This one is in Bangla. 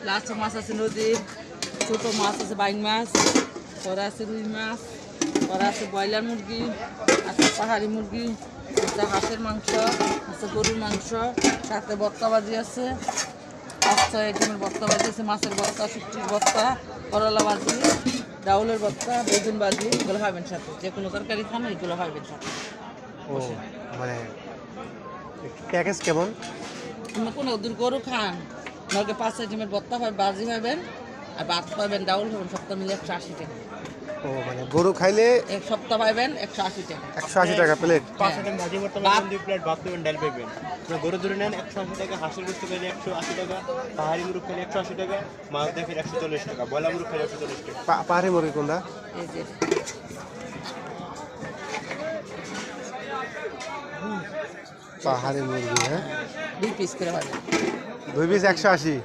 লাস্ট মাছ আছে নদীর, ছোট মাছ আছে বাইং মাছ, পরে আছে রুই মাছ, পরে আছে ব্রয়লার মুরগি, আছে পাহাড়ি মুরগি, আছে হাঁসের মাংস, আছে গরুর মাংস, সাথে ভর্তাবাজি আছে, 5-6 আইটেমের ভর্তাবাজি আছে, মাছের ভর্তা, শুটকির ভর্তা, করলা ভাজি, ডাউলের ভর্তা, বেগুন ভাজি, এগুলো খাবেন সাথে। যে কোনো তরকারি খান এগুলো খাবেন সাথে। ও মানে প্যাকেজ কেমন? আপনি কোনো দূর গরু খান, নয়তো 5 আইটেমের ভর্তা পাবেন, ভাজি পাবেন, আর ভাত পাবেন, ডাউল পাবেন, সপ্তাহ মিলে 180 টাকা। ও মানে গরু খাইলে এক সপ্তাহ পাবেন 180 টাকা। 180 টাকা প্লেট। 5 আইটেম ভাজি ভর্তা পাবেন, 2 প্লেট ভাত পাবেন, ডাল পাবেন। আপনার গরু ধরে নেন 180 টাকা, হাঁসের গোশত খেলে 180 টাকা, পাহাড়ি মুরগ খেলে 180 টাকা, মাছ দেখেন 140 টাকা, বয়লা মুরগ খেলে 140 টাকা। পাহাড়ি মুরগি কোনটা? এই যে পাহাড়ি মুরগি, হ্যাঁ 2 পিস করে পাবেন। 2 পিস 180।